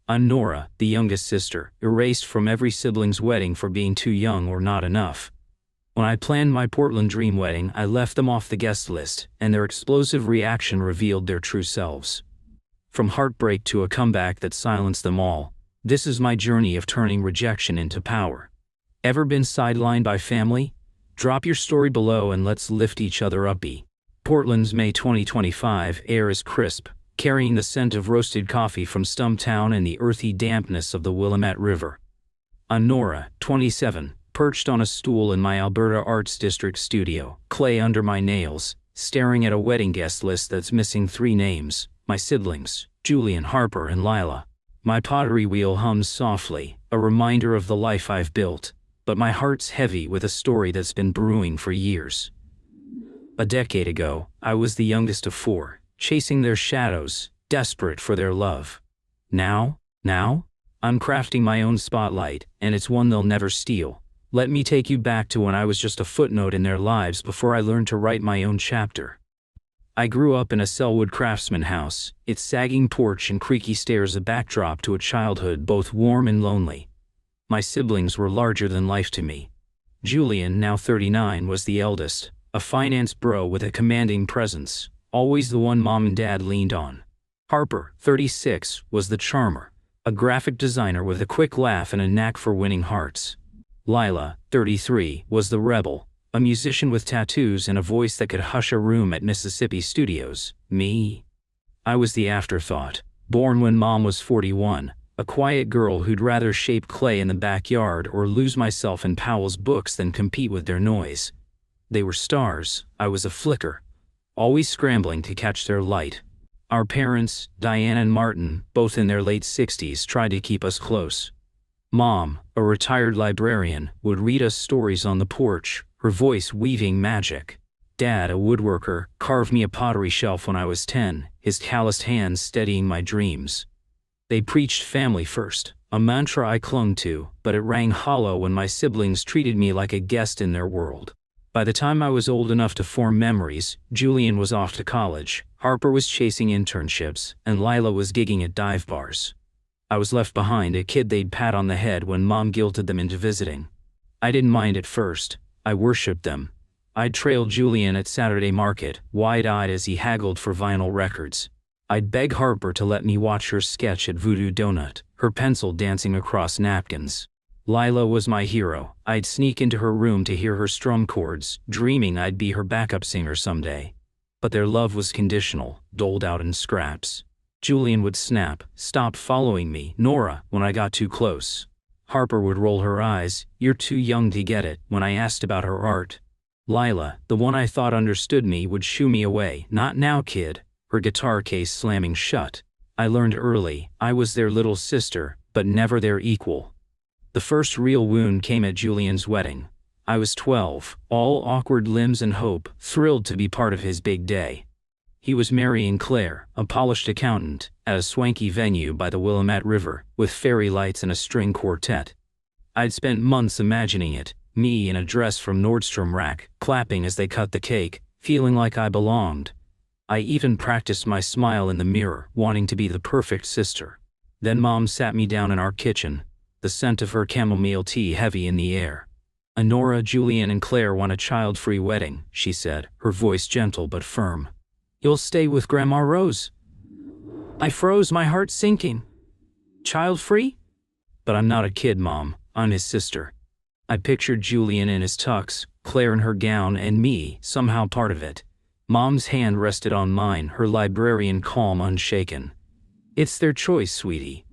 I'm Nora, the youngest sister, erased from every sibling's wedding for being too young or not enough. When I planned my Portland dream wedding, I left them off the guest list, and their explosive reaction revealed their true selves. From heartbreak to a comeback that silenced them all, this is my journey of turning rejection into power. Ever been sidelined by family? Drop your story below and let's lift each other up. Portland's May 2025 air is crisp, carrying the scent of roasted coffee from Stumptown and the earthy dampness of the Willamette River. I'm Nora, 27, perched on a stool in my Alberta Arts District studio, clay under my nails, staring at a wedding guest list that's missing 3 names, my siblings, Julian, Harper, and Lila. My pottery wheel hums softly, a reminder of the life I've built, but my heart's heavy with a story that's been brewing for years. A decade ago, I was the youngest of 4, chasing their shadows, desperate for their love. Now, I'm crafting my own spotlight, and it's one they'll never steal. Let me take you back to when I was just a footnote in their lives before I learned to write my own chapter. I grew up in a Selwood craftsman house, its sagging porch and creaky stairs a backdrop to a childhood both warm and lonely. My siblings were larger than life to me. Julian, now 39, was the eldest, a finance bro with a commanding presence, always the one Mom and Dad leaned on. Harper, 36, was the charmer, a graphic designer with a quick laugh and a knack for winning hearts. Lila, 33, was the rebel, a musician with tattoos and a voice that could hush a room at Mississippi Studios. Me? I was the afterthought, born when Mom was 41, a quiet girl who'd rather shape clay in the backyard or lose myself in Powell's books than compete with their noise. They were stars, I was a flicker, always scrambling to catch their light. Our parents, Diane and Martin, both in their late 60s, tried to keep us close. Mom, a retired librarian, would read us stories on the porch, her voice weaving magic. Dad, a woodworker, carved me a pottery shelf when I was 10, his calloused hands steadying my dreams. They preached family first, a mantra I clung to, but it rang hollow when my siblings treated me like a guest in their world. By the time I was old enough to form memories, Julian was off to college, Harper was chasing internships, and Lila was gigging at dive bars. I was left behind, a kid they'd pat on the head when Mom guilted them into visiting. I didn't mind at first. I worshipped them. I'd trail Julian at Saturday market, wide-eyed as he haggled for vinyl records. I'd beg Harper to let me watch her sketch at Voodoo Donut, her pencil dancing across napkins. Lila was my hero. I'd sneak into her room to hear her strum chords, dreaming I'd be her backup singer someday. But their love was conditional, doled out in scraps. Julian would snap, "Stop following me, Nora," when I got too close. Harper would roll her eyes, "You're too young to get it," when I asked about her art. Lila, the one I thought understood me, would shoo me away. "Not now, kid," her guitar case slamming shut. I learned early, I was their little sister, but never their equal. The first real wound came at Julian's wedding. I was 12, all awkward limbs and hope, thrilled to be part of his big day. He was marrying Claire, a polished accountant, at a swanky venue by the Willamette River, with fairy lights and a string quartet. I'd spent months imagining it, me in a dress from Nordstrom Rack, clapping as they cut the cake, feeling like I belonged. I even practiced my smile in the mirror, wanting to be the perfect sister. Then Mom sat me down in our kitchen, the scent of her chamomile tea heavy in the air. "Nora, Julian, and Claire want a child-free wedding," she said, her voice gentle but firm. "You'll stay with Grandma Rose." I froze, my heart sinking. "Child-free?" "But I'm not a kid, Mom. I'm his sister." I pictured Julian in his tux, Claire in her gown, and me, somehow part of it. Mom's hand rested on mine, her librarian calm unshaken. "It's their choice, sweetie.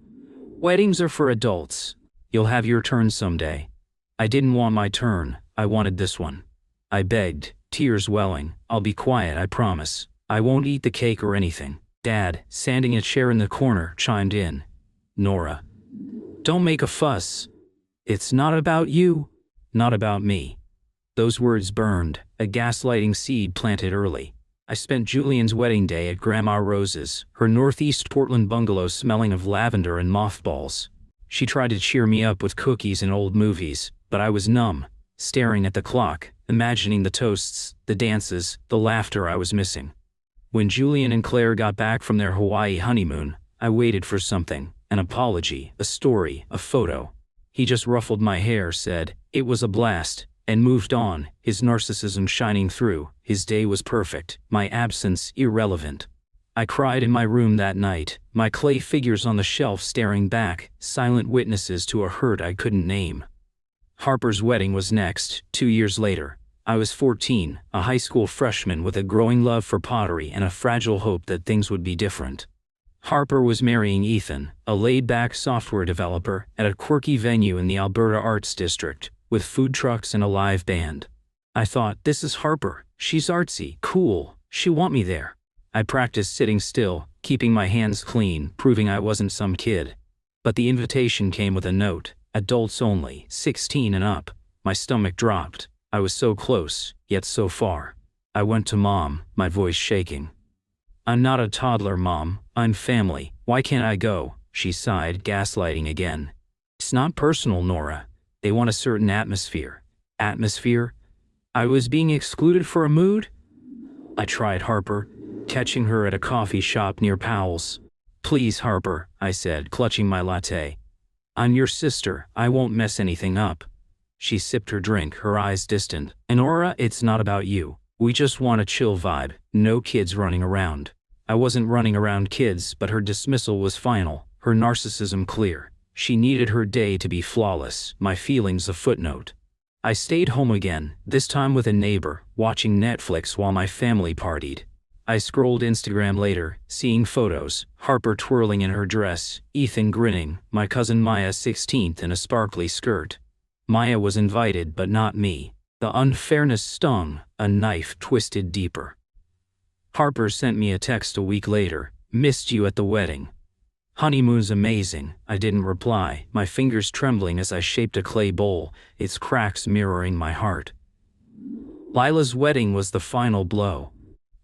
Weddings are for adults. You'll have your turn someday." I didn't want my turn, I wanted this one. I begged, tears welling, "I'll be quiet, I promise. I won't eat the cake or anything." Dad, sanding a chair in the corner, chimed in. "Nora, don't make a fuss. It's not about you." Not about me. Those words burned, a gaslighting seed planted early. I spent Julian's wedding day at Grandma Rose's, her northeast Portland bungalow smelling of lavender and mothballs. She tried to cheer me up with cookies and old movies, but I was numb, staring at the clock, imagining the toasts, the dances, the laughter I was missing. When Julian and Claire got back from their Hawaii honeymoon, I waited for something, An apology, a story, a photo. He just ruffled my hair, said, "It was a blast," and moved on, his narcissism shining through. His day was perfect, my absence irrelevant. I cried in my room that night, my clay figures on the shelf staring back, silent witnesses to a hurt I couldn't name. Harper's wedding was next, 2 years later. I was 14, a high school freshman with a growing love for pottery and a fragile hope that things would be different. Harper was marrying Ethan, a laid-back software developer, at a quirky venue in the Alberta Arts District, with food trucks and a live band. I thought, this is Harper. She's artsy, cool, she'll want me there. I practiced sitting still, keeping my hands clean, proving I wasn't some kid. But the invitation came with a note, adults only, 16 and up. My stomach dropped. I was so close, yet so far. I went to Mom, my voice shaking. "I'm not a toddler, Mom. I'm family. Why can't I go?" She sighed, gaslighting again. "It's not personal, Nora. They want a certain atmosphere." Atmosphere? I was being excluded for a mood? I tried Harper, catching her at a coffee shop near Powell's. "Please, Harper," I said, clutching my latte. "I'm your sister. I won't mess anything up." She sipped her drink, her eyes distant. "And Nora, it's not about you. We just want a chill vibe, no kids running around." I wasn't running around kids, but her dismissal was final, her narcissism clear. She needed her day to be flawless, my feelings a footnote. I stayed home again, this time with a neighbor, watching Netflix while my family partied. I scrolled Instagram later, seeing photos, Harper twirling in her dress, Ethan grinning, my cousin Maya 16th in a sparkly skirt. Maya was invited but not me. The unfairness stung, a knife twisted deeper. Harper sent me a text a week later, "Missed you at the wedding." "Honeymoon's amazing," I didn't reply, my fingers trembling as I shaped a clay bowl, its cracks mirroring my heart. Lila's wedding was the final blow.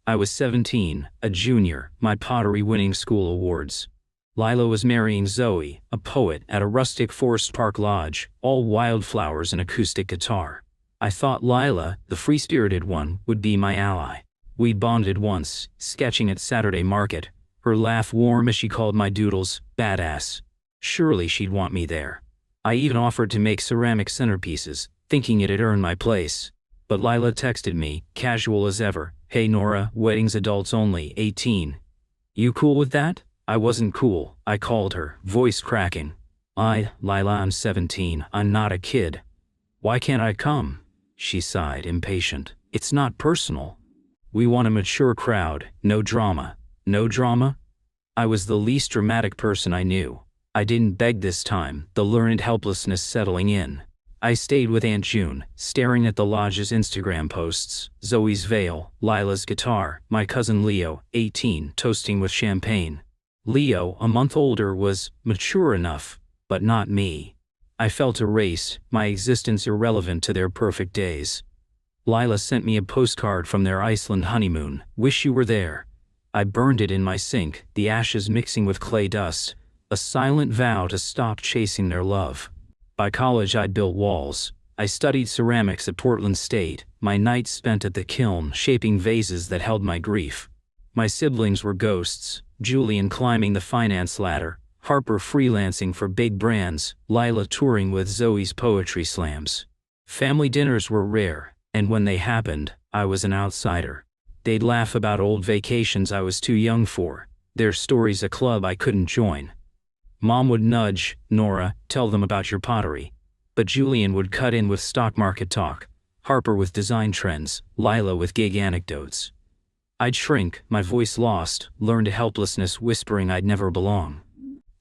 I was 17, a junior, my pottery winning school awards. Lila was marrying Zoe, a poet, at a rustic Forest Park lodge, all wildflowers and acoustic guitar. I thought Lila, the free-spirited one, would be my ally. We bonded once, sketching at Saturday Market, her laugh warm as she called my doodles badass. Surely she'd want me there. I even offered to make ceramic centerpieces, thinking it'd earn my place. But Lila texted me, casual as ever, "Hey Nora, wedding's adults only, 18. You cool with that?" I wasn't cool, I called her, voice cracking. Lila, I'm 17, I'm not a kid." "Why can't I come?" She sighed, impatient. "It's not personal. We want a mature crowd, no drama." No drama? I was the least dramatic person I knew. I didn't beg this time, the learned helplessness settling in. I stayed with Aunt June, staring at the lodge's Instagram posts, Zoe's veil, Lila's guitar, my cousin Leo, 18, toasting with champagne. Leo, a month older, was mature enough, but not me. I felt erased, my existence irrelevant to their perfect days. Lila sent me a postcard from their Iceland honeymoon, "Wish you were there." I burned it in my sink, the ashes mixing with clay dust, a silent vow to stop chasing their love. By college I'd built walls. I studied ceramics at Portland State, my nights spent at the kiln shaping vases that held my grief. My siblings were ghosts, Julian climbing the finance ladder, Harper freelancing for big brands, Lila touring with Zoe's poetry slams. Family dinners were rare, and when they happened, I was an outsider. They'd laugh about old vacations I was too young for, their stories a club I couldn't join. Mom would nudge, "Nora, tell them about your pottery." But Julian would cut in with stock market talk, Harper with design trends, Lila with gig anecdotes. I'd shrink, my voice lost, learned helplessness whispering I'd never belong.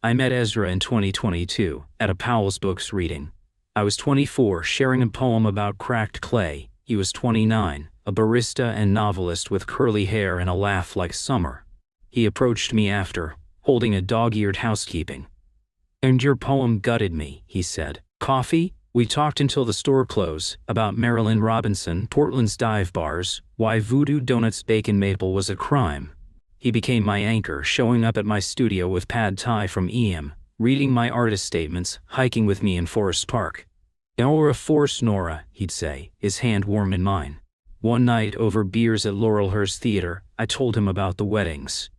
I met Ezra in 2022, at a Powell's Books reading. I was 24, sharing a poem about cracked clay. He was 29, a barista and novelist with curly hair and a laugh like summer. He approached me after, holding a dog-eared housekeeping. "And your poem gutted me," he said. "Coffee?" We talked until the store closed, about Marilyn Robinson, Portland's dive bars, why Voodoo Donuts bacon maple was a crime. He became my anchor, showing up at my studio with pad thai from EM, reading my artist statements, hiking with me in Forest Park. "You're a force, Nora," he'd say, his hand warm in mine. One night over beers at Laurelhurst Theater, I told him about the weddings.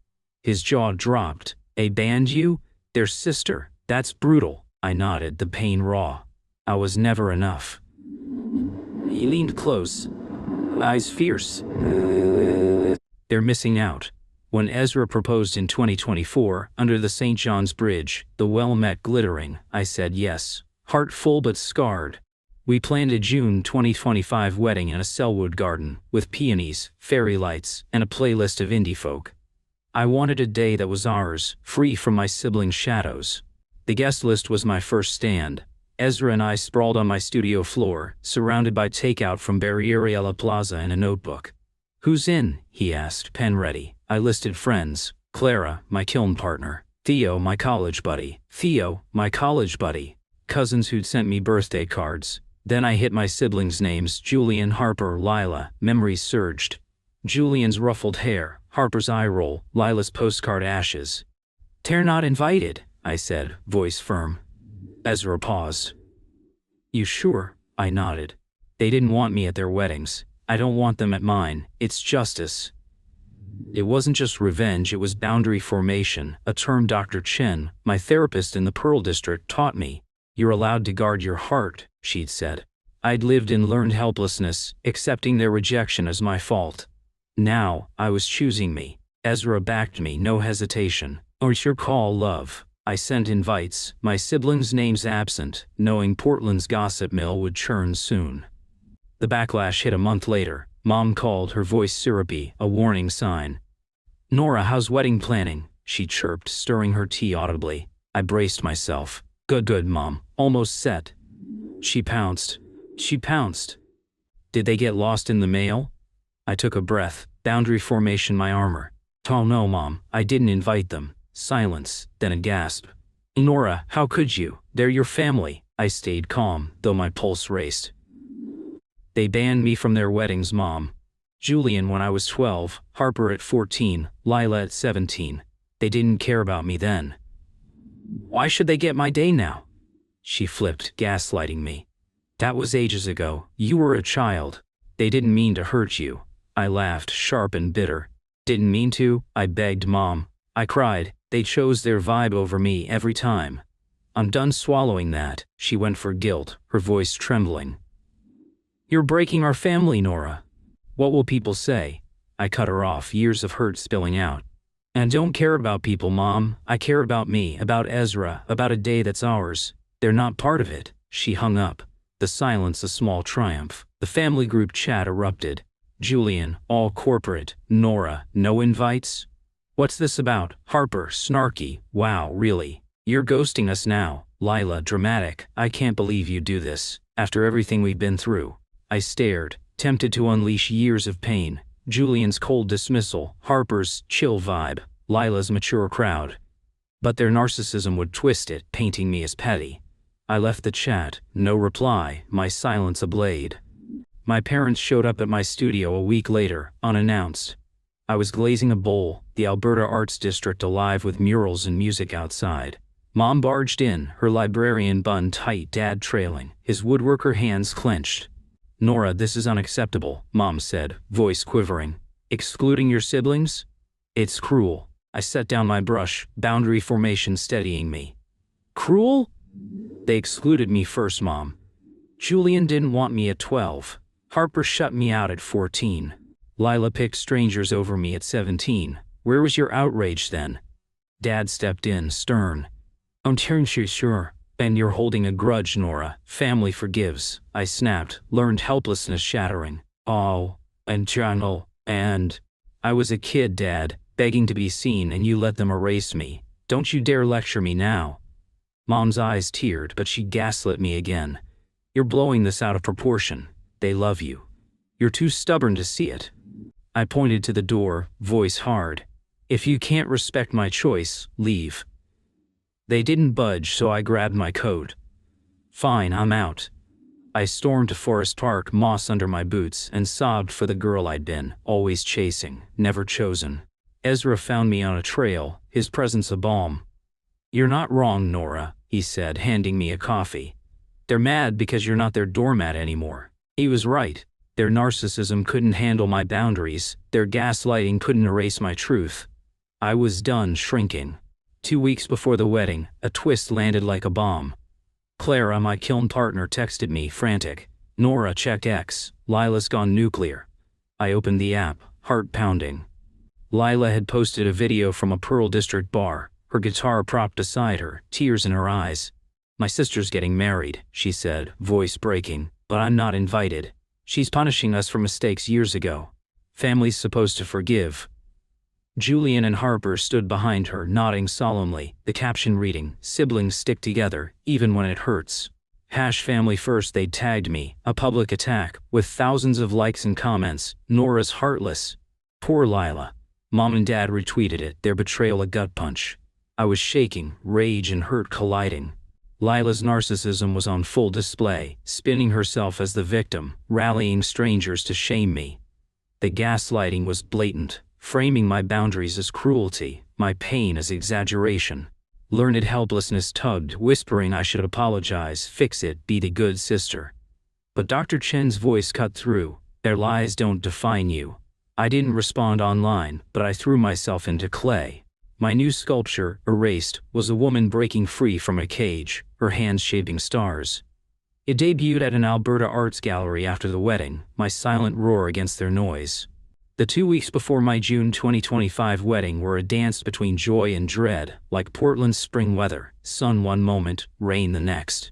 His jaw dropped. "A band you? Their sister. That's brutal. I nodded, the pain raw. I was never enough. He leaned close, eyes fierce. They're missing out. When Ezra proposed in 2024, under the St. John's Bridge, the well met glittering, I said yes, heart full but scarred. We planned a June 2025 wedding in a Selwood garden, with peonies, fairy lights, and a playlist of indie folk. I wanted a day that was ours, free from my siblings' shadows. The guest list was my first stand. Ezra and I sprawled on my studio floor, surrounded by takeout from Barrieriella Plaza and a notebook. "Who's in?" he asked, pen ready. I listed friends: Clara, my kiln partner; Theo, my college buddy; cousins who'd sent me birthday cards. Then I hit my siblings' names: Julian, Harper, Lila. Memories surged. Julian's ruffled hair, Harper's eye roll, Lila's postcard ashes. "They're not invited," I said, voice firm. Ezra paused. "You sure?" I nodded. "They didn't want me at their weddings. I don't want them at mine. It's justice." It wasn't just revenge, it was boundary formation, a term Dr. Chen, my therapist in the Pearl District, taught me. "You're allowed to guard your heart," she'd said. I'd lived in learned helplessness, accepting their rejection as my fault. Now, I was choosing me. Ezra backed me, no hesitation. "Or it's your call, love." I sent invites, my siblings' names absent, knowing Portland's gossip mill would churn soon. The backlash hit a month later. Mom called, her voice syrupy, a warning sign. "Nora, how's wedding planning?" she chirped, stirring her tea audibly. I braced myself. Good, Mom. Almost set." She pounced. "Did they get lost in the mail?" I took a breath. Boundary formation, my armor. "Oh no, Mom, I didn't invite them." Silence, then a gasp. "Nora, how could you? They're your family." I stayed calm, though my pulse raced. "They banned me from their weddings, Mom. Julian when I was 12, Harper at 14, Lila at 17. They didn't care about me then." "Why should they get my day now?" She flipped, gaslighting me. "That was ages ago. You were a child. They didn't mean to hurt you." I laughed, sharp and bitter. "Didn't mean to?" I begged, Mom. I cried. "They chose their vibe over me every time." "I'm done swallowing that." She went for guilt, her voice trembling. "You're breaking our family, Nora." "What will people say?" I cut her off, years of hurt spilling out. "I don't care about people, Mom. I care about me, about Ezra, about a day that's ours. They're not part of it." She hung up. The silence a small triumph. The family group chat erupted. Julian, all corporate. Nora, no invites? "What's this about?" Harper, snarky. "Wow, really? You're ghosting us now." Lila, dramatic. "I can't believe you do this, after everything we've been through." I stared, tempted to unleash years of pain. Julian's cold dismissal, Harper's chill vibe, Lila's mature crowd. But their narcissism would twist it, painting me as petty. I left the chat, no reply, my silence a blade. My parents showed up at my studio a week later, unannounced. I was glazing a bowl, the Alberta Arts District alive with murals and music outside. Mom barged in, her librarian bun tight, Dad trailing, his woodworker hands clenched. "Nora, this is unacceptable," Mom said, voice quivering. "Excluding your siblings? It's cruel." I set down my brush, boundary formation steadying me. "Cruel?" "They excluded me first, Mom. Julian didn't want me at 12. Harper shut me out at 14. Lila picked strangers over me at 17. Where was your outrage then?" Dad stepped in, stern. "I'm sure. And you're holding a grudge, Nora. Family forgives." I snapped, learned helplessness shattering. "Oh, and Jungle, and..." "I was a kid, Dad, begging to be seen, and you let them erase me. Don't you dare lecture me now." Mom's eyes teared, but she gaslit me again. "You're blowing this out of proportion. They love you. You're too stubborn to see it." I pointed to the door, voice hard. "If you can't respect my choice, leave." They didn't budge, so I grabbed my coat. "Fine, I'm out." I stormed to Forest Park, moss under my boots, and sobbed for the girl I'd been, always chasing, never chosen. Ezra found me on a trail, his presence a balm. "You're not wrong, Nora," he said, handing me a coffee. "They're mad because you're not their doormat anymore." He was right. Their narcissism couldn't handle my boundaries, their gaslighting couldn't erase my truth. I was done shrinking. 2 weeks before the wedding, a twist landed like a bomb. Clara, my kiln partner, texted me, frantic. Nora, check X. Lila's gone nuclear. I opened the app, heart pounding. Lila had posted a video from a Pearl District bar, her guitar propped beside her, tears in her eyes. My sister's getting married, she said, voice breaking, but I'm not invited. She's punishing us for mistakes years ago. Family's supposed to forgive. Julian and Harper stood behind her, nodding solemnly, the caption reading, "Siblings stick together, even when it hurts." #family first. They'd tagged me, a public attack, with thousands of likes and comments. Nora's heartless. Poor Lila. Mom and Dad retweeted it, their betrayal a gut punch. I was shaking, rage and hurt colliding. Lila's narcissism was on full display, spinning herself as the victim, rallying strangers to shame me. The gaslighting was blatant, framing my boundaries as cruelty, my pain as exaggeration. Learned helplessness tugged, whispering I should apologize, fix it, be the good sister. But Dr. Chen's voice cut through. Their lies don't define you. I didn't respond online, but I threw myself into clay. My new sculpture, erased, was a woman breaking free from a cage, her hands shaping stars. It debuted at an Alberta arts gallery after the wedding, my silent roar against their noise. The 2 weeks before my June 2025 wedding were a dance between joy and dread, like Portland's spring weather, sun one moment, rain the next.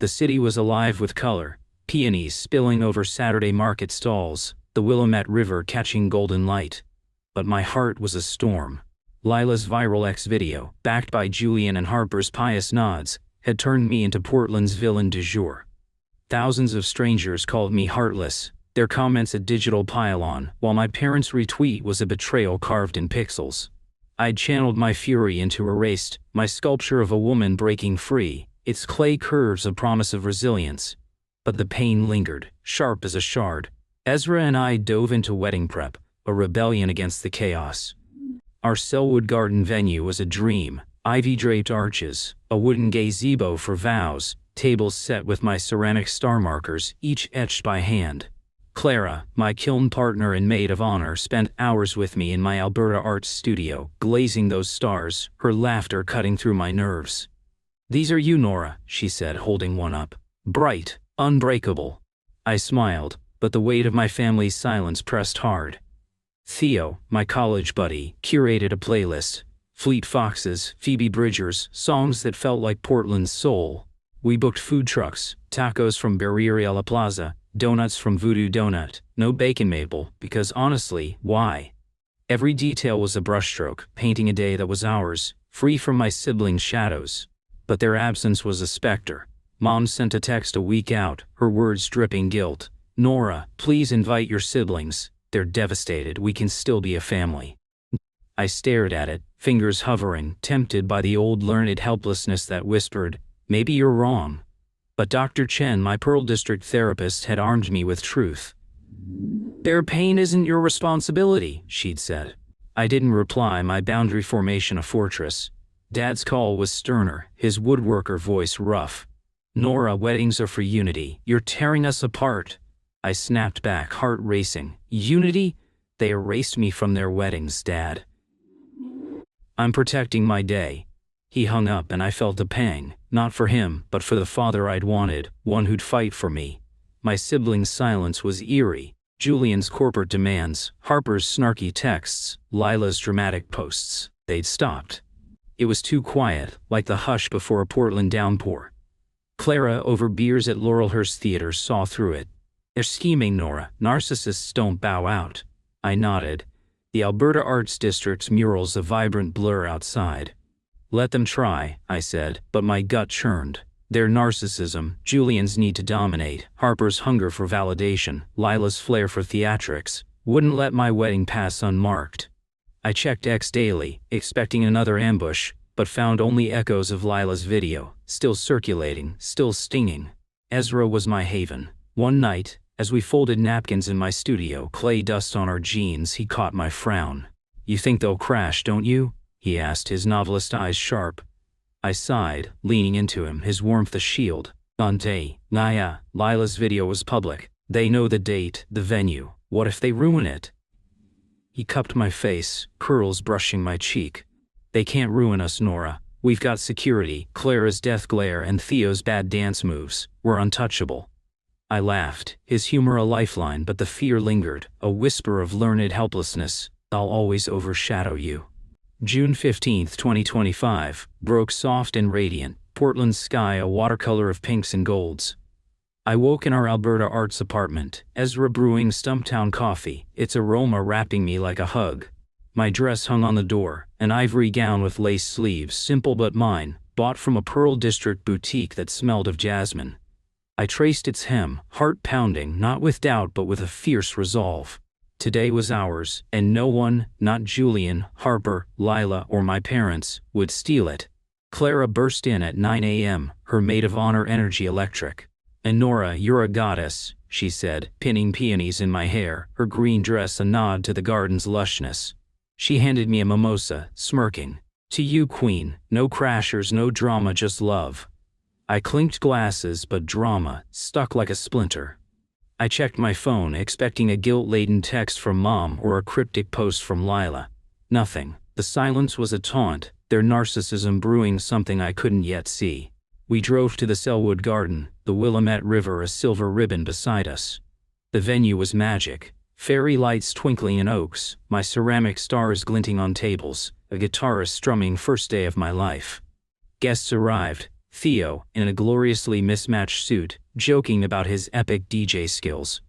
The city was alive with color, peonies spilling over Saturday market stalls, the Willamette River catching golden light. But my heart was a storm. Lila's viral X video, backed by Julian and Harper's pious nods, had turned me into Portland's villain du jour. Thousands of strangers called me heartless, their comments a digital pile-on, while my parents' retweet was a betrayal carved in pixels. I'd channeled my fury into erased, my sculpture of a woman breaking free, its clay curves a promise of resilience. But the pain lingered, sharp as a shard. Ezra and I dove into wedding prep, a rebellion against the chaos. Our Selwood Garden venue was a dream, ivy-draped arches, a wooden gazebo for vows, tables set with my ceramic star markers, each etched by hand. Clara, my kiln partner and maid of honor, spent hours with me in my Alberta arts studio, glazing those stars, her laughter cutting through my nerves. "These are you, Nora," she said, holding one up. "Bright, unbreakable." I smiled, but the weight of my family's silence pressed hard. Theo, my college buddy, curated a playlist. Fleet Foxes, Phoebe Bridgers, songs that felt like Portland's soul. We booked food trucks, tacos from Barriera La Plaza, donuts from Voodoo Donut, no bacon maple, because honestly, why? Every detail was a brushstroke, painting a day that was ours, free from my siblings' shadows. But their absence was a specter. Mom sent a text a week out, her words dripping guilt. "Nora, please invite your siblings. They're devastated, we can still be a family." I stared at it, fingers hovering, tempted by the old learned helplessness that whispered, "Maybe you're wrong." But Dr. Chen, my Pearl District therapist, had armed me with truth. "Their pain isn't your responsibility," she'd said. I didn't reply, my boundary formation a fortress. Dad's call was sterner, his woodworker voice rough. "Nora, weddings are for unity. You're tearing us apart." I snapped back, heart racing. "Unity? They erased me from their weddings, Dad." "I'm protecting my day." He hung up and I felt a pang, not for him, but for the father I'd wanted, one who'd fight for me. My siblings' silence was eerie. Julian's corporate demands, Harper's snarky texts, Lila's dramatic posts. They'd stopped. It was too quiet, like the hush before a Portland downpour. Clara, over beers at Laurelhurst Theater, saw through it. "They're scheming, Nora. Narcissists don't bow out." I nodded. The Alberta Arts District's mural's a vibrant blur outside. "Let them try," I said, but my gut churned. Their narcissism, Julian's need to dominate, Harper's hunger for validation, Lila's flair for theatrics, wouldn't let my wedding pass unmarked. I checked X daily, expecting another ambush, but found only echoes of Lila's video, still circulating, still stinging. Ezra was my haven. One night, as we folded napkins in my studio, clay dust on our jeans, he caught my frown. "You think they'll crash, don't you?" he asked, his novelist eyes sharp. I sighed, leaning into him, his warmth a shield. "Ante, Naya, Lila's video was public. They know the date, the venue. What if they ruin it?" He cupped my face, curls brushing my cheek. They can't ruin us, Nora. We've got security, Clara's death glare and Theo's bad dance moves. We're untouchable. I laughed, his humor a lifeline, but the fear lingered, a whisper of learned helplessness. I'll always overshadow you. June 15, 2025, broke soft and radiant, Portland's sky a watercolor of pinks and golds. I woke in our Alberta Arts apartment, Ezra brewing Stumptown coffee, its aroma wrapping me like a hug. My dress hung on the door, an ivory gown with lace sleeves, simple but mine, bought from a Pearl District boutique that smelled of jasmine. I traced its hem, heart pounding, not with doubt but with a fierce resolve. Today was ours, and no one, not Julian, Harper, Lila, or my parents, would steal it. Clara burst in at 9 a.m., her maid of honor energy electric. "And Nora, you're a goddess," she said, pinning peonies in my hair, her green dress a nod to the garden's lushness. She handed me a mimosa, smirking. "To you, queen, no crashers, no drama, just love." I clinked glasses, but drama stuck like a splinter. I checked my phone, expecting a guilt-laden text from Mom or a cryptic post from Lila. Nothing. The silence was a taunt, their narcissism brewing something I couldn't yet see. We drove to the Selwood Garden, the Willamette River a silver ribbon beside us. The venue was magic. Fairy lights twinkling in oaks, my ceramic stars glinting on tables, a guitarist strumming first day of my life. Guests arrived, Theo, in a gloriously mismatched suit, joking about his epic DJ skills.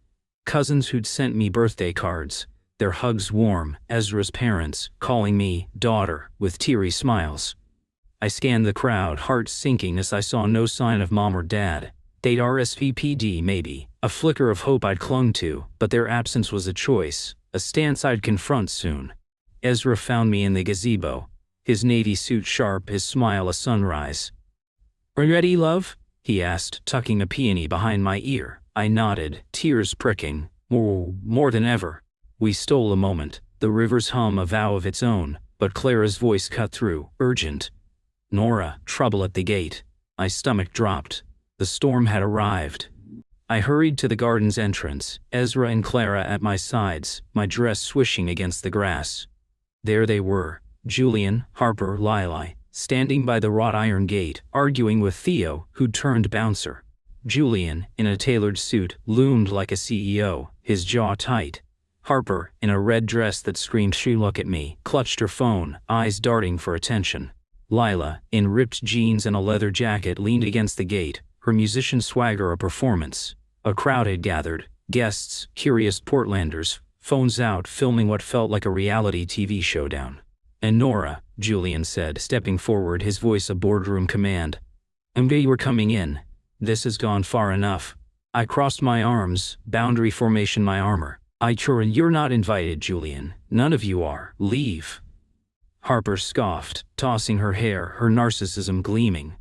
Cousins who'd sent me birthday cards, their hugs warm, Ezra's parents, calling me daughter, with teary smiles. I scanned the crowd, heart sinking as I saw no sign of Mom or Dad. They'd RSVP'd maybe, a flicker of hope I'd clung to, but their absence was a choice, a stance I'd confront soon. Ezra found me in the gazebo, his navy suit sharp, his smile a sunrise. "Are you ready, love?" he asked, tucking a peony behind my ear. I nodded, tears pricking. More than ever. We stole a moment, the river's hum a vow of its own, but Clara's voice cut through, urgent. "Nora, trouble at the gate." My stomach dropped. The storm had arrived. I hurried to the garden's entrance, Ezra and Clara at my sides, my dress swishing against the grass. There they were, Julian, Harper, Lili, standing by the wrought iron gate, arguing with Theo, who'd turned bouncer. Julian, in a tailored suit, loomed like a CEO, his jaw tight. Harper, in a red dress that screamed "She look at me," clutched her phone, eyes darting for attention. Lila, in ripped jeans and a leather jacket, leaned against the gate, her musician swagger a performance. A crowd had gathered, guests, curious Portlanders, phones out, filming what felt like a reality TV showdown. "And Nora," Julian said, stepping forward, his voice a boardroom command. "I'm glad you were coming in. This has gone far enough." I crossed my arms, boundary formation my armor. "You're not invited, Julian. None of you are. Leave." Harper scoffed, tossing her hair, her narcissism gleaming.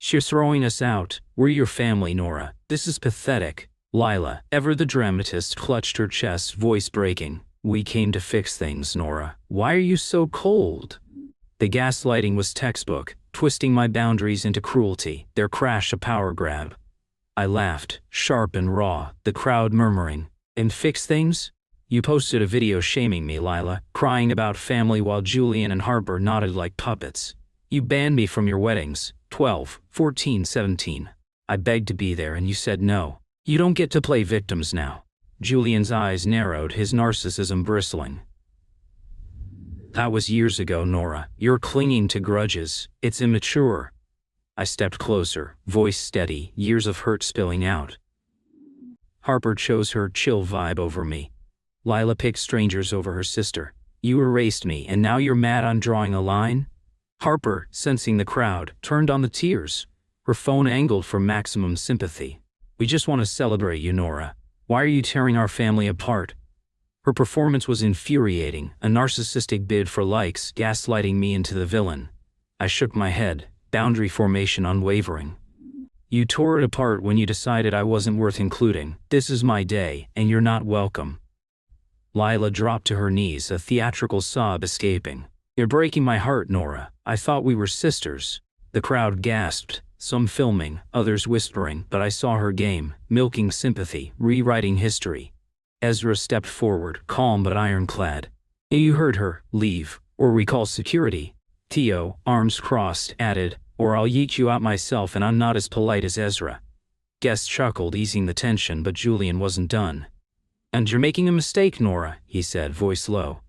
"She's throwing us out. We're your family, Nora. This is pathetic." Lila, ever the dramatist, clutched her chest, voice breaking. "We came to fix things, Nora. Why are you so cold?" The gaslighting was textbook, twisting my boundaries into cruelty, their crash a power grab. I laughed, sharp and raw, the crowd murmuring. "And fix things? You posted a video shaming me, Lila, crying about family while Julian and Harper nodded like puppets. You banned me from your weddings, 12, 14, 17. I begged to be there and you said no. You don't get to play victims now." Julian's eyes narrowed, his narcissism bristling. "That was years ago, Nora. You're clinging to grudges. It's immature." I stepped closer, voice steady, years of hurt spilling out. Harper chose her chill vibe over me. Lila picked strangers over her sister. "You erased me and now you're mad I'm drawing a line?" Harper, sensing the crowd, turned on the tears, her phone angled for maximum sympathy. "We just want to celebrate you, Nora. Why are you tearing our family apart?" Her performance was infuriating, a narcissistic bid for likes, gaslighting me into the villain. I shook my head, boundary formation unwavering. "You tore it apart when you decided I wasn't worth including. This is my day, and you're not welcome." Lila dropped to her knees, a theatrical sob escaping. "You're breaking my heart, Nora. I thought we were sisters." The crowd gasped, some filming, others whispering, but I saw her game, milking sympathy, rewriting history. Ezra stepped forward, calm but ironclad. "You heard her. Leave, or we call security." Theo, arms crossed, added, "Or I'll yeet you out myself, and I'm not as polite as Ezra." Guest chuckled, easing the tension, but Julian wasn't done. "And you're making a mistake, Nora," he said, voice low.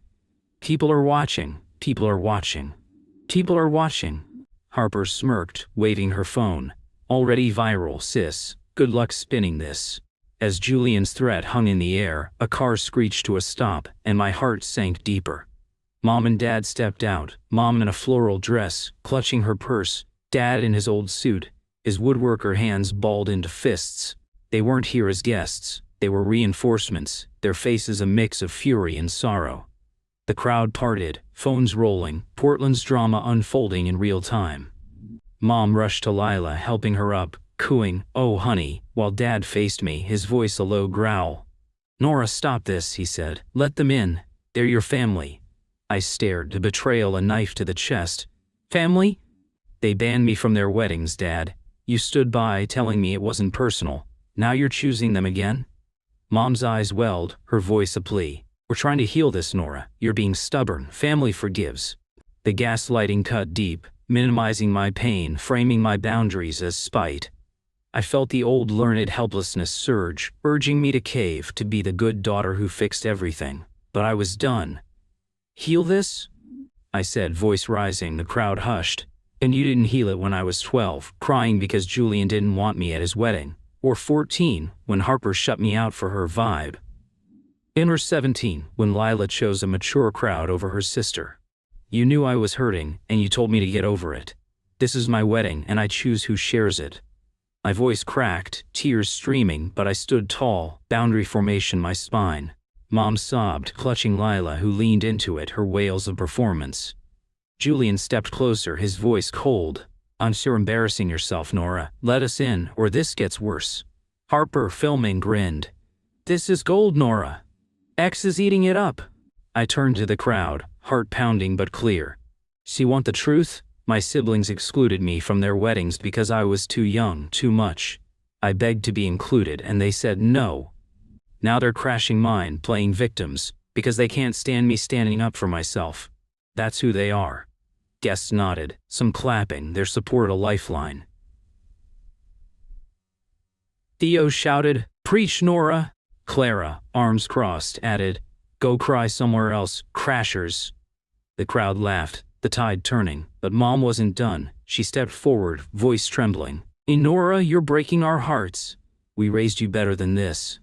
"People are watching. People are watching. People are watching." Harper smirked, waving her phone. "Already viral, sis. Good luck spinning this." As Julian's threat hung in the air, a car screeched to a stop, and my heart sank deeper. Mom and Dad stepped out, Mom in a floral dress, clutching her purse, Dad in his old suit, his woodworker hands balled into fists. They weren't here as guests. They were reinforcements, their faces a mix of fury and sorrow. The crowd parted, phones rolling, Portland's drama unfolding in real time. Mom rushed to Lila, helping her up, cooing, "Oh honey," while Dad faced me, his voice a low growl. "Nora, stop this," he said. "Let them in. They're your family." I stared, the betrayal a knife to the chest. "Family? They banned me from their weddings, Dad. You stood by, telling me it wasn't personal. Now you're choosing them again?" Mom's eyes welled, her voice a plea. "We're trying to heal this, Nora. You're being stubborn. Family forgives." The gaslighting cut deep, minimizing my pain, framing my boundaries as spite. I felt the old learned helplessness surge, urging me to cave, to be the good daughter who fixed everything. But I was done. "Heal this?" I said, voice rising. The crowd hushed. "And you didn't heal it when I was 12, crying because Julian didn't want me at his wedding. Or 14, when Harper shut me out for her vibe. Or 17, when Lila chose a mature crowd over her sister. You knew I was hurting, and you told me to get over it. This is my wedding, and I choose who shares it." My voice cracked, tears streaming, but I stood tall, boundary formation my spine. Mom sobbed, clutching Lila, who leaned into it, her wails of performance. Julian stepped closer, his voice cold. "I'm sure embarrassing yourself, Nora. Let us in, or this gets worse." Harper, filming, grinned. "This is gold, Nora. X is eating it up." I turned to the crowd, heart pounding but clear. "So you want the truth? My siblings excluded me from their weddings because I was too young, too much. I begged to be included, and they said no. Now they're crashing mine, playing victims, because they can't stand me standing up for myself. That's who they are." Guests nodded, some clapping, their support a lifeline. Theo shouted, "Preach, Nora!" Clara, arms crossed, added, "Go cry somewhere else, crashers." The crowd laughed, the tide turning, but Mom wasn't done. She stepped forward, voice trembling. "Nora, you're breaking our hearts. We raised you better than this."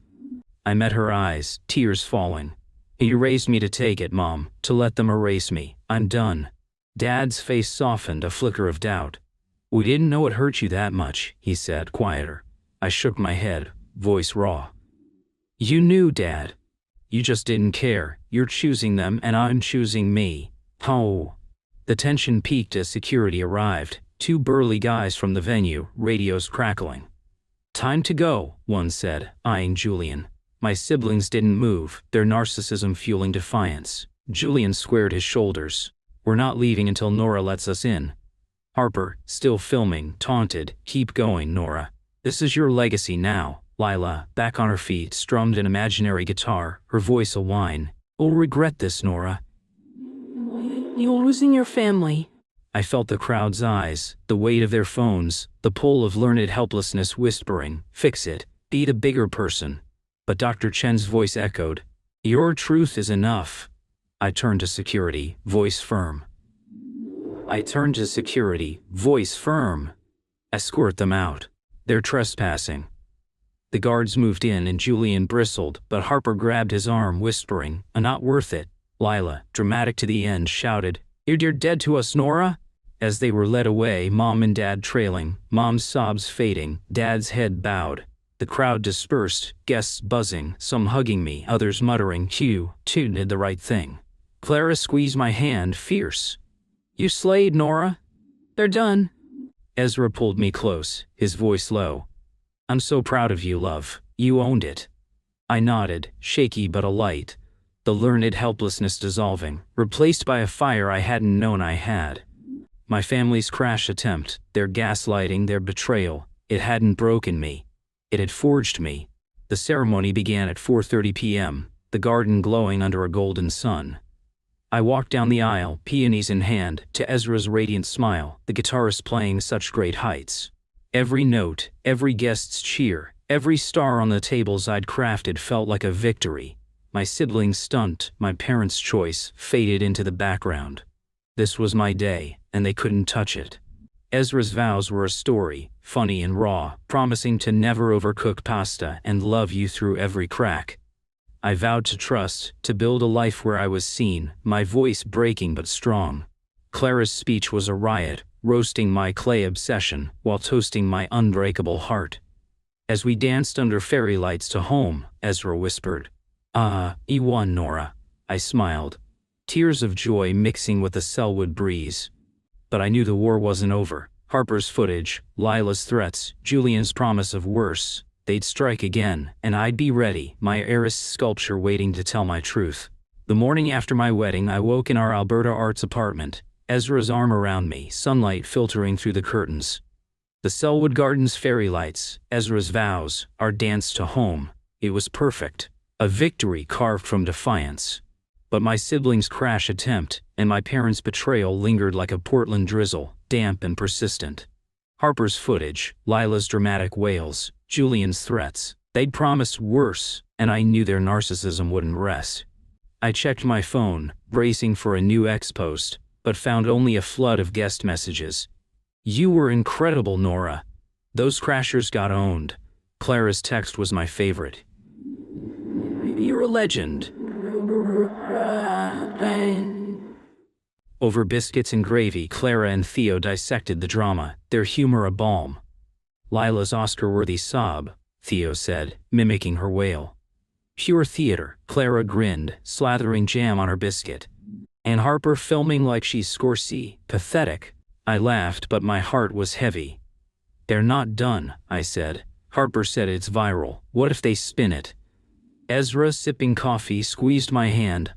I met her eyes, tears falling. "You raised me to take it, Mom, to let them erase me. I'm done." Dad's face softened, a flicker of doubt. "We didn't know it hurt you that much," he said, quieter. I shook my head, voice raw. "You knew, Dad. You just didn't care. You're choosing them, and I'm choosing me." Oh. The tension peaked as security arrived, two burly guys from the venue, radios crackling. "Time to go," one said, eyeing Julian. My siblings didn't move, their narcissism fueling defiance. Julian squared his shoulders. "We're not leaving until Nora lets us in." Harper, still filming, taunted, "Keep going, Nora. This is your legacy now." Lila, back on her feet, strummed an imaginary guitar, her voice a whine. "You'll regret this, Nora. You're losing your family." I felt the crowd's eyes, the weight of their phones, the pull of learned helplessness whispering, "Fix it. Be the bigger person." But Dr. Chen's voice echoed, "Your truth is enough." I turned to security, voice firm. "Escort them out. They're trespassing." The guards moved in and Julian bristled, but Harper grabbed his arm, whispering, "Not worth it." Lila, dramatic to the end, shouted, "You're dead to us, Nora." As they were led away, Mom and Dad trailing, Mom's sobs fading, Dad's head bowed. The crowd dispersed, guests buzzing, some hugging me, others muttering, "You did the right thing." Clara squeezed my hand, fierce. "You slayed, Nora. They're done." Ezra pulled me close, his voice low. "I'm so proud of you, love. You owned it." I nodded, shaky but alight. The learned helplessness dissolving, replaced by a fire I hadn't known I had. My family's crash attempt, their gaslighting, their betrayal, it hadn't broken me. It had forged me. The ceremony began at 4:30 p.m., the garden glowing under a golden sun. I walked down the aisle, peonies in hand, to Ezra's radiant smile, the guitarist playing such great heights. Every note, every guest's cheer, every star on the tables I'd crafted felt like a victory. My siblings' stunt, my parents' choice, faded into the background. This was my day, and they couldn't touch it. Ezra's vows were a story, funny and raw, promising to never overcook pasta and love you through every crack. I vowed to trust, to build a life where I was seen, my voice breaking but strong. Clara's speech was a riot, roasting my clay obsession while toasting my unbreakable heart. As we danced under fairy lights to home, Ezra whispered, "Ah, you won, Nora." I smiled, tears of joy mixing with the Selwood breeze. But I knew the war wasn't over. Harper's footage, Lila's threats, Julian's promise of worse. They'd strike again, and I'd be ready, my heiress sculpture waiting to tell my truth. The morning after my wedding, I woke in our Alberta Arts apartment, Ezra's arm around me, sunlight filtering through the curtains. The Selwood Gardens fairy lights, Ezra's vows, our dance to home. It was perfect. A victory carved from defiance. But my siblings' crash attempt, and my parents' betrayal lingered like a Portland drizzle, damp and persistent. Harper's footage, Lila's dramatic wails, Julian's threats. They'd promised worse, and I knew their narcissism wouldn't rest. I checked my phone, bracing for a new ex-post, but found only a flood of guest messages. "You were incredible, Nora. Those crashers got owned." Clara's text was my favorite. "You're a legend." Over biscuits and gravy, Clara and Theo dissected the drama, their humor a balm. "Lila's Oscar-worthy sob," Theo said, mimicking her wail. "Pure theater," Clara grinned, slathering jam on her biscuit. "And Harper filming like she's Scorsese. Pathetic." I laughed, but my heart was heavy. "They're not done," I said. "Harper said it's viral. What if they spin it?" Ezra, sipping coffee, squeezed my hand.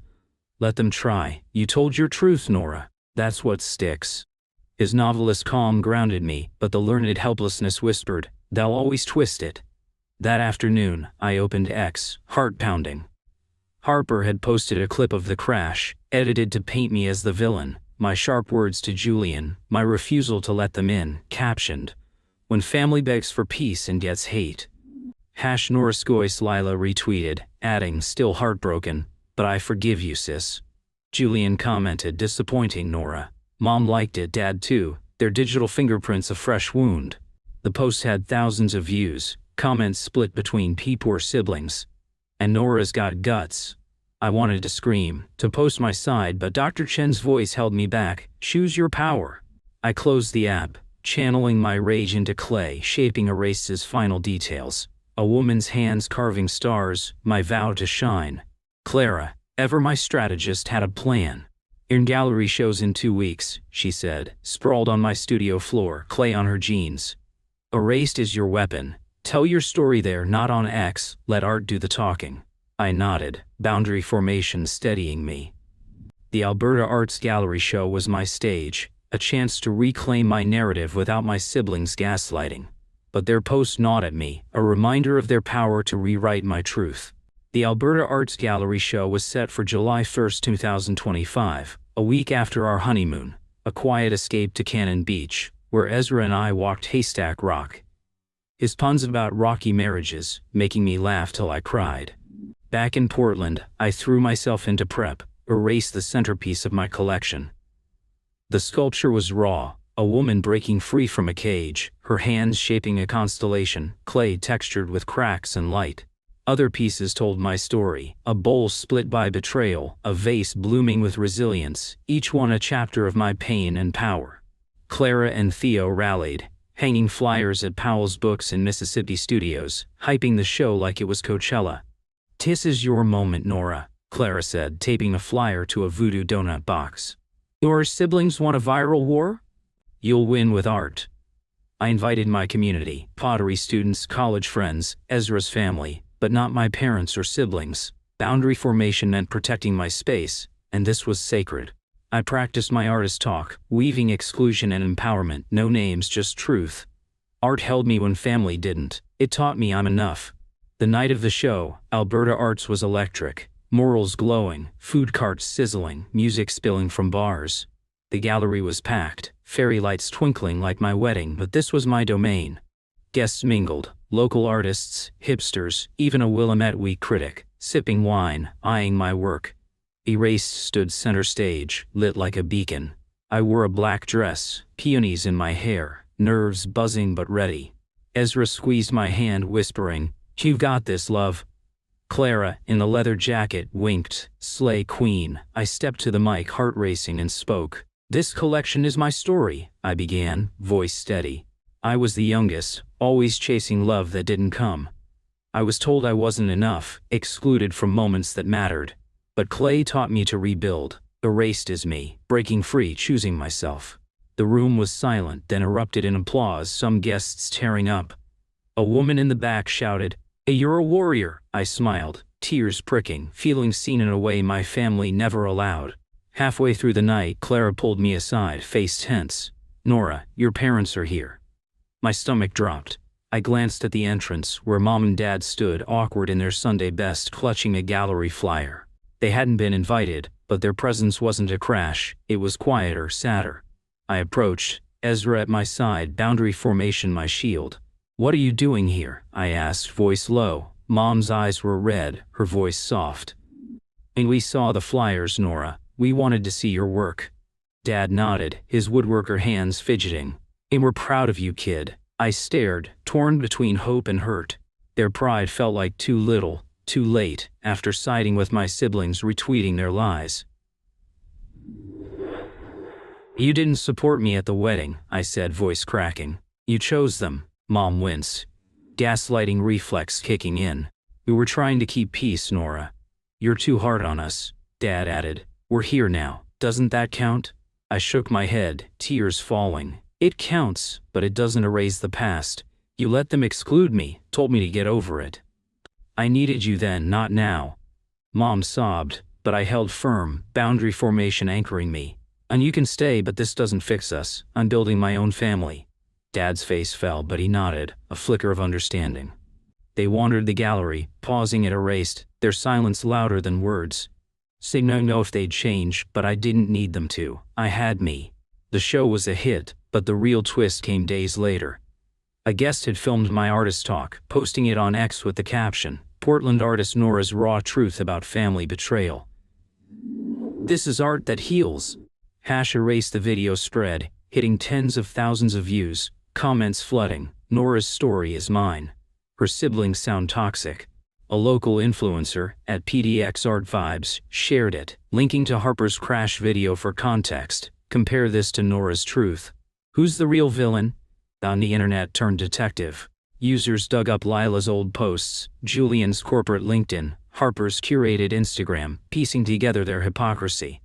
"Let them try. You told your truth, Nora. That's what sticks." His novelist calm grounded me, but the learned helplessness whispered, "They'll always twist it." That afternoon, I opened X, heart pounding. Harper had posted a clip of the crash, edited to paint me as the villain, my sharp words to Julian, my refusal to let them in, captioned, "When family begs for peace and gets hate." #Noraskois Lila retweeted, adding, "Still heartbroken, but I forgive you, sis." Julian commented, "Disappointing, Nora. Mom liked it, Dad too. Their digital fingerprints a fresh wound." The post had thousands of views, comments split between poor siblings. "And Nora's got guts." I wanted to scream, to post my side, but Dr. Chen's voice held me back. "Choose your power." I closed the app, channeling my rage into clay, shaping Erased's final details. A woman's hands carving stars, my vow to shine. Clara, ever my strategist, had a plan. "In gallery shows in 2 weeks," she said, sprawled on my studio floor, clay on her jeans. "Erased is your weapon. Tell your story there, not on X, let art do the talking." I nodded, boundary formation steadying me. The Alberta Arts Gallery show was my stage, a chance to reclaim my narrative without my siblings gaslighting. But their post gnawed at me, a reminder of their power to rewrite my truth. The Alberta Arts Gallery show was set for July 1, 2025, a week after our honeymoon, a quiet escape to Cannon Beach, where Ezra and I walked Haystack Rock. His puns about rocky marriages, making me laugh till I cried. Back in Portland, I threw myself into prep, erased the centerpiece of my collection. The sculpture was raw, a woman breaking free from a cage, her hands shaping a constellation, clay textured with cracks and light. Other pieces told my story, a bowl split by betrayal, a vase blooming with resilience, each one a chapter of my pain and power. Clara and Theo rallied, hanging flyers at Powell's Books in Mississippi studios, hyping the show like it was Coachella. "This is your moment, Nora," Clara said, taping a flyer to a voodoo donut box. "Your siblings want a viral war? You'll win with art." I invited my community, pottery students, college friends, Ezra's family, but not my parents or siblings. Boundary formation meant protecting my space, and this was sacred. I practiced my artist talk, weaving exclusion and empowerment, no names, just truth. Art held me when family didn't. It taught me I'm enough. The night of the show, Alberta Arts was electric. Murals glowing, food carts sizzling, music spilling from bars. The gallery was packed, fairy lights twinkling like my wedding, but this was my domain. Guests mingled, local artists, hipsters, even a Willamette Week critic, sipping wine, eyeing my work. Erased stood center stage, lit like a beacon. I wore a black dress, peonies in my hair, nerves buzzing but ready. Ezra squeezed my hand, whispering, "You've got this, love." Clara, in the leather jacket, winked, "Slay Queen." I stepped to the mic, heart racing, and spoke. "This collection is my story," I began, voice steady. I was the youngest, always chasing love that didn't come. I was told I wasn't enough, excluded from moments that mattered. But clay taught me to rebuild. Erased is me, breaking free, choosing myself. The room was silent, then erupted in applause, some guests tearing up. A woman in the back shouted, "Hey, you're a warrior." I smiled, tears pricking, feeling seen in a way my family never allowed. Halfway through the night, Clara pulled me aside, face tense. "Nora, your parents are here." My stomach dropped. I glanced at the entrance, where Mom and Dad stood, awkward in their Sunday best, clutching a gallery flyer. They hadn't been invited, but their presence wasn't a crash, it was quieter, sadder. I approached, Ezra at my side, boundary formation my shield. "What are you doing here?" I asked, voice low. Mom's eyes were red, her voice soft. "And we saw the flyers, Nora. We wanted to see your work." Dad nodded, his woodworker hands fidgeting. "And we're proud of you, kid." I stared, torn between hope and hurt. Their pride felt like too little, too late, after siding with my siblings, retweeting their lies. "You didn't support me at the wedding," I said, voice cracking. "You chose them." Mom winced, gaslighting reflex kicking in. "We were trying to keep peace, Nora." "You're too hard on us," Dad added. "We're here now. Doesn't that count?" I shook my head, tears falling. "It counts, but it doesn't erase the past. You let them exclude me, told me to get over it. I needed you then, not now." Mom sobbed, but I held firm, boundary formation anchoring me. "And you can stay, but this doesn't fix us. I'm building my own family." Dad's face fell, but he nodded, a flicker of understanding. They wandered the gallery, pausing at Erased, their silence louder than words. Saying no if they'd change, but I didn't need them to. I had me. The show was a hit, but the real twist came days later. A guest had filmed my artist talk, posting it on X with the caption, "Portland artist Nora's raw truth about family betrayal. This is art that heals." Erased the video spread, hitting tens of thousands of views, comments flooding. "Nora's story is mine. Her siblings sound toxic." A local influencer, at PDX Art Vibes, shared it, linking to Harper's crash video for context. "Compare this to Nora's truth. Who's the real villain?" On the internet turned detective. Users dug up Lila's old posts, Julian's corporate LinkedIn, Harper's curated Instagram, piecing together their hypocrisy.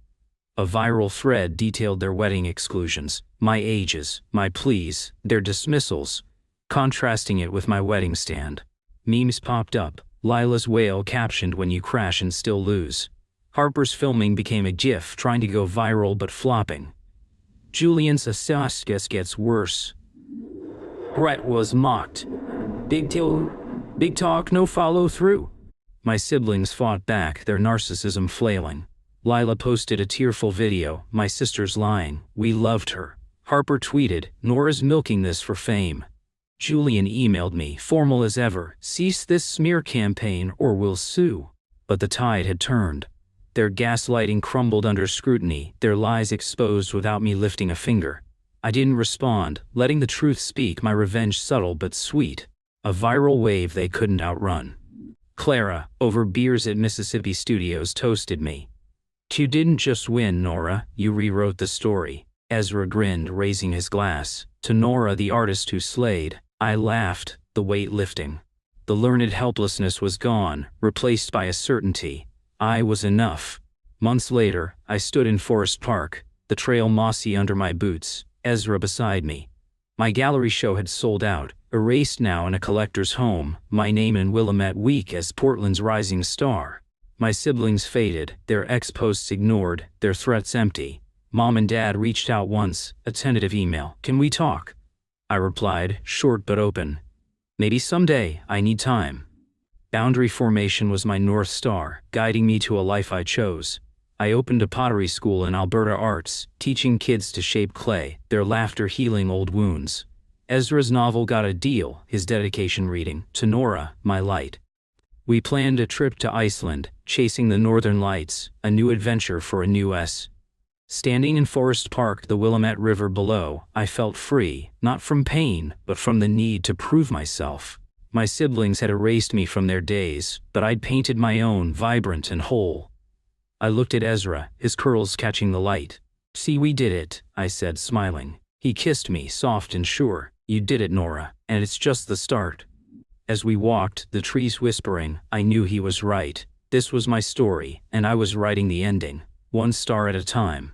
A viral thread detailed their wedding exclusions, my ages, my pleas, their dismissals, contrasting it with my wedding stand. Memes popped up, Lila's wail captioned, "When you crash and still lose." Harper's filming became a gif trying to go viral but flopping. Julian's assassin gets worse. Brett was mocked. Big talk, no follow through. My siblings fought back, their narcissism flailing. Lila posted a tearful video, "My sister's lying, we loved her." Harper tweeted, "Nora's milking this for fame." Julian emailed me, formal as ever, "Cease this smear campaign or we'll sue." But the tide had turned. Their gaslighting crumbled under scrutiny, their lies exposed without me lifting a finger. I didn't respond, letting the truth speak, my revenge subtle but sweet. A viral wave they couldn't outrun. Clara, over beers at Mississippi Studios, toasted me. "You didn't just win, Nora, you rewrote the story." Ezra grinned, raising his glass. "To Nora, the artist who slayed." I laughed, the weight lifting. The learned helplessness was gone, replaced by a certainty. I was enough. Months later, I stood in Forest Park, the trail mossy under my boots, Ezra beside me. My gallery show had sold out, Erased now in a collector's home, my name in Willamette Week as Portland's rising star. My siblings faded, their ex-posts ignored, their threats empty. Mom and Dad reached out once, a tentative email. "Can we talk?" I replied, short but open. "Maybe someday, I need time." Boundary formation was my North Star, guiding me to a life I chose. I opened a pottery school in Alberta Arts, teaching kids to shape clay, their laughter healing old wounds. Ezra's novel got a deal, his dedication reading, to Nora, my light. We planned a trip to Iceland, chasing the northern lights, a new adventure for a new S. Standing in Forest Park, the Willamette River below, I felt free, not from pain, but from the need to prove myself. My siblings had erased me from their days, but I'd painted my own, vibrant and whole. I looked at Ezra, his curls catching the light. "See, we did it," I said, smiling. He kissed me, soft and sure. "You did it, Nora, and it's just the start." As we walked, the trees whispering, I knew he was right. This was my story, and I was writing the ending, one star at a time.